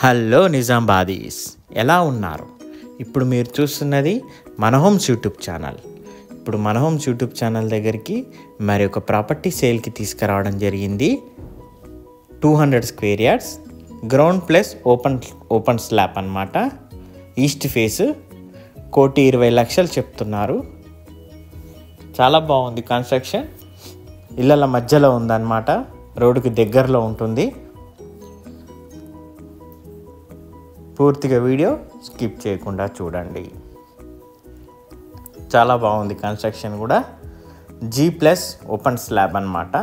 Hello నిజామాబాదీస్, ఎలా ఉన్నారు? ఇప్పుడు మీరు చూస్తున్నది మన హోమ్స్ యూట్యూబ్ ఛానల్. ఇప్పుడు మన హోమ్స్ యూట్యూబ్ ఛానల్ దగ్గరికి మరి ఒక ప్రాపర్టీ సేల్కి తీసుకురావడం జరిగింది. 200 square yards, ground plus open slab అన్నమాట. ఈస్ట్ ఫేస్, 1,20,00,000 చెప్తున్నారు. చాలా బాగుంది కన్స్ట్రక్షన్. ఇళ్ళ మధ్యలో ఉందన్నమాట, రోడ్డుకి దగ్గరలో ఉంటుంది. పూర్తిగా వీడియో స్కిప్ చేయకుండా చూడండి. చాలా బాగుంది కన్స్ట్రక్షన్ కూడా. G+ ఓపెన్ స్లాబ్ అన్నమాట.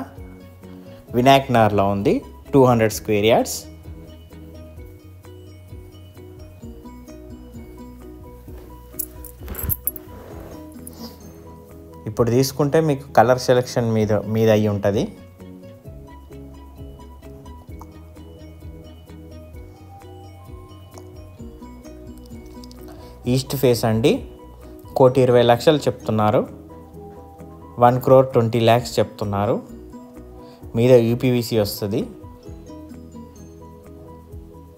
వినాయక్ నగర్లో ఉంది. 200 స్క్వేర్ యార్డ్స్. ఇప్పుడు తీసుకుంటే మీకు కలర్ సెలెక్షన్ మీద అయి ఉంటుంది. ఈస్ట్ ఫేస్ అండి. 1,20,00,000 చెప్తున్నారు. 1,20,00,000 చెప్తున్నారు. మీద యూపీవీసీ వస్తుంది.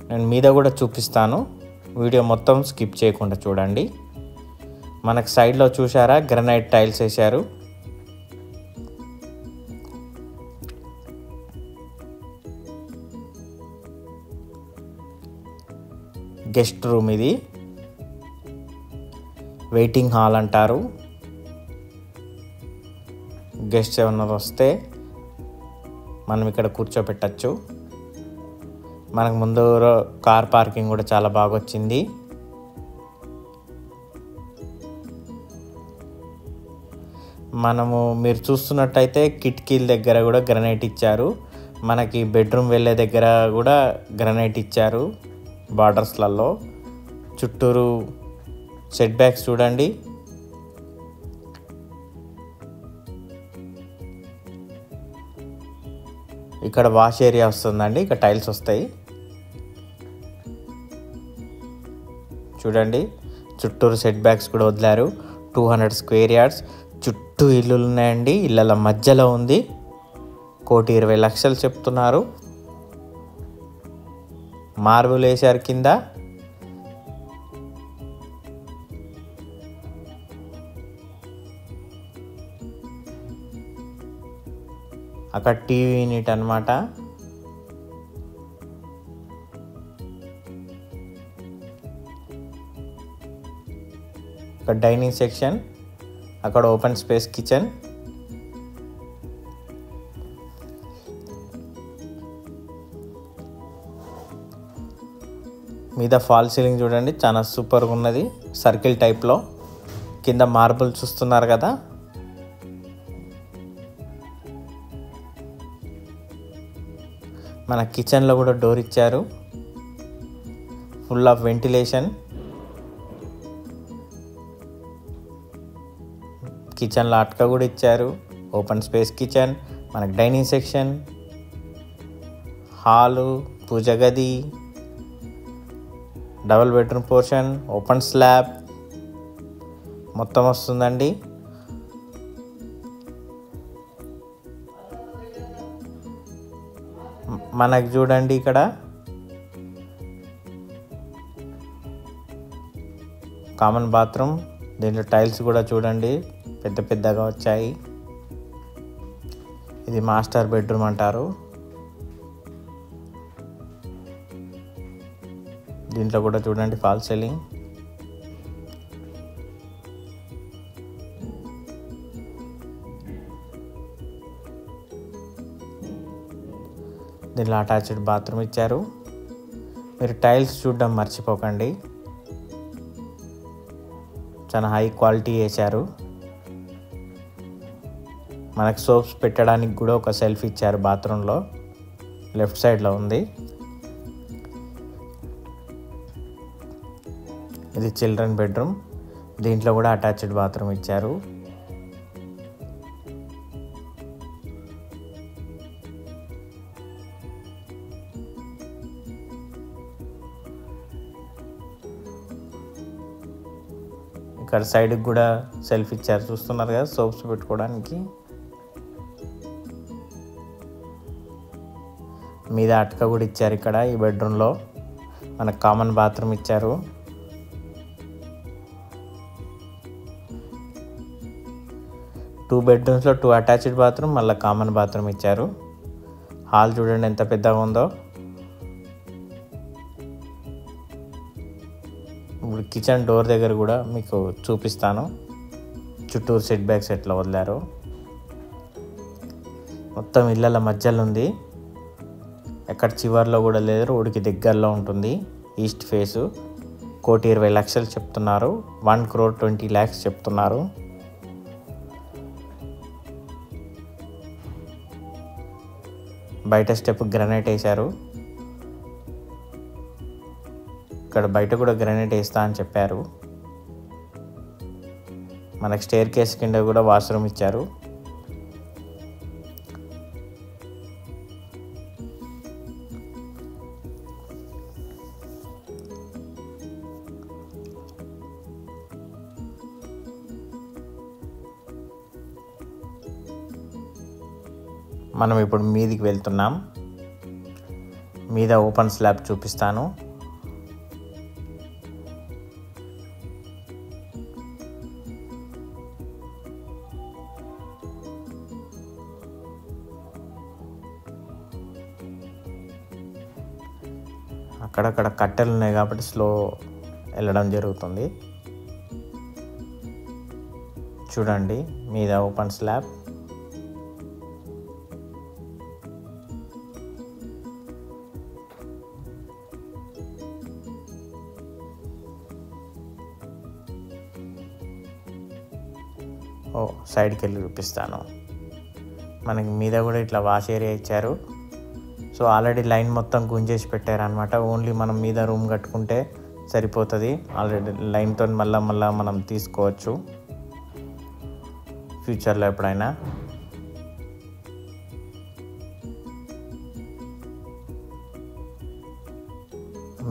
నేను మీద కూడా చూపిస్తాను. వీడియో మొత్తం స్కిప్ చేయకుండా చూడండి. మనకు సైడ్లో చూసారా, గ్రనైట్ టైల్స్ వేశారు. గెస్ట్ రూమ్ ఇది. వెయిటింగ్ హాల్ అంటారు. గెస్ట్స్ ఏమన్నా వస్తే మనం ఇక్కడ కూర్చోపెట్టచ్చు. మనకు ముందు కార్ పార్కింగ్ కూడా చాలా బాగా వచ్చింది. మీరు చూస్తున్నట్టయితే కిటికీల దగ్గర కూడా గ్రనైట్ ఇచ్చారు. మనకి బెడ్రూమ్ వెళ్ళే దగ్గర కూడా గ్రనైట్ ఇచ్చారు. బార్డర్స్లలో చుట్టూరు సెట్ బ్యాక్స్ చూడండి. ఇక్కడ వాష్ ఏరియా వస్తుందండి. ఇక్కడ టైల్స్ వస్తాయి చూడండి. చుట్టూరు సెట్ బ్యాక్స్ కూడా వదిలారు. 200 స్క్వేర్ యార్డ్స్, చుట్టూ ఇల్లులు ఉన్నాయండి. ఇళ్ళ మధ్యలో ఉంది. 1,20,00,000 చెప్తున్నారు. మార్బుల్ వేశారు కింద. అక్కడ టీవీ యూనిట్ అన్నమాట. ఇక్కడ డైనింగ్ సెక్షన్, అక్కడ ఓపెన్ స్పేస్ కిచెన్. మీద ఫాల్ సీలింగ్ చూడండి, చాలా సూపర్గా ఉన్నది. సర్కిల్ టైప్లో కింద మార్బుల్ చూస్తున్నారు కదా. మన కిచెన్లో కూడా డోర్ ఇచ్చారు. Full of ventilation. కిచెన్లో అటక కూడా ఇచ్చారు. Open space kitchen. మనకు డైనింగ్ సెక్షన్, హాలు, పూజ గది, double bedroom portion, open slab మొత్తం వస్తుందండి. మనకు చూడండి ఇక్కడ కామన్ బాత్రూమ్. దీంట్లో టైల్స్ కూడా చూడండి పెద్ద పెద్దగా వచ్చాయి. ఇది మాస్టర్ బెడ్రూమ్ అంటారు. దీంట్లో కూడా చూడండి ఫాల్ సీలింగ్. దీనిలో అటాచ్డ్ బాత్రూమ్ ఇచ్చారు. మీరు టైల్స్ చూడడం మర్చిపోకండి, చాలా హై క్వాలిటీ వేశారు. మనకు సోప్స్ పెట్టడానికి కూడా ఒక సెల్ఫ్ ఇచ్చారు బాత్రూంలో, లెఫ్ట్ సైడ్లో ఉంది. ఇది చిల్డ్రన్ బెడ్రూమ్. దీంట్లో కూడా అటాచ్డ్ బాత్రూమ్ ఇచ్చారు. ఇక్కడ సైడ్కి కూడా సెల్ఫ్ ఇచ్చారు, చూస్తున్నారు కదా, సోప్స్ పెట్టుకోవడానికి. మీద అటక కూడా ఇచ్చారు ఇక్కడ ఈ బెడ్రూమ్లో. మనకు కామన్ బాత్రూమ్ ఇచ్చారు. టూ బెడ్రూమ్స్లో 2 అటాచ్డ్ బాత్రూమ్, మళ్ళీ కామన్ బాత్రూమ్ ఇచ్చారు. హాల్ చూడండి ఎంత పెద్దగా ఉందో. ఇప్పుడు కిచెన్ డోర్ దగ్గర కూడా మీకు చూపిస్తాను, చుట్టూరు సెట్ బ్యాక్స్ ఎట్లా వదిలారు. మొత్తం ఇళ్ళ మధ్యలో ఉంది, ఎక్కడ చివర్లో కూడా లేదు, రోడ్డుకి దగ్గరలో ఉంటుంది. East face. 1,20,00,000 చెప్తున్నారు, 1,20,00,000 చెప్తున్నారు. బయట స్టెప్ గ్రానైట్ వేశారు. ఇక్కడ బయట కూడా గ్రానైట్ వేస్తా అని చెప్పారు. మనకు స్టేర్ కేస్ కింద కూడా వాష్రూమ్ ఇచ్చారు. మనం ఇప్పుడు మీదికి వెళ్తున్నాం. మీద ఓపెన్ స్లాబ్ చూపిస్తాను. అక్కడక్కడ కట్టెలు ఉన్నాయి కాబట్టి స్లో వెళ్ళడం జరుగుతుంది. చూడండి మీద ఓపెన్ స్లాబ్. సైడ్కి వెళ్ళి చూపిస్తాను. మనకి మీద కూడా ఇట్లా వాష్ ఏరియా ఇచ్చారు. సో ఆల్రెడీ లైన్ మొత్తం గుంజేసి పెట్టారనమాట. ఓన్లీ మనం మీద రూమ్ కట్టుకుంటే సరిపోతుంది. ఆల్రెడీ లైన్తో మళ్ళీ మనం తీసుకోవచ్చు ఫ్యూచర్లో ఎప్పుడైనా.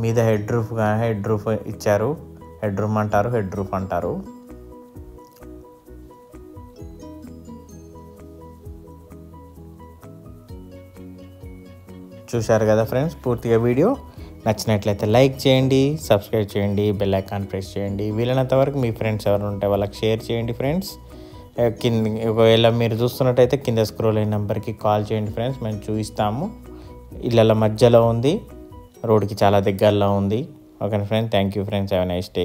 మీద హెడ్ రూఫ్ ఇచ్చారు. హెడ్ రూమ్ అంటారు, హెడ్ రూఫ్ అంటారు. చూశారు కదా ఫ్రెండ్స్ పూర్తిగా వీడియో. నచ్చినట్లయితే లైక్ చేయండి, సబ్స్క్రైబ్ చేయండి, బెల్ ఐకాన్ ప్రెస్ చేయండి. వీలైనంత వరకు మీ ఫ్రెండ్స్ ఎవరు ఉంటే వాళ్ళకి షేర్ చేయండి ఫ్రెండ్స్. ఒకవేళ మీరు చూస్తున్నట్టయితే కింద స్క్రోల్ అయిన నెంబర్కి కాల్ చేయండి ఫ్రెండ్స్, మేము చూపిస్తాము. ఇళ్ళ మధ్యలో ఉంది, రోడ్డుకి చాలా దగ్గరలో ఉంది. Okay friends, thank you friends, have a nice day.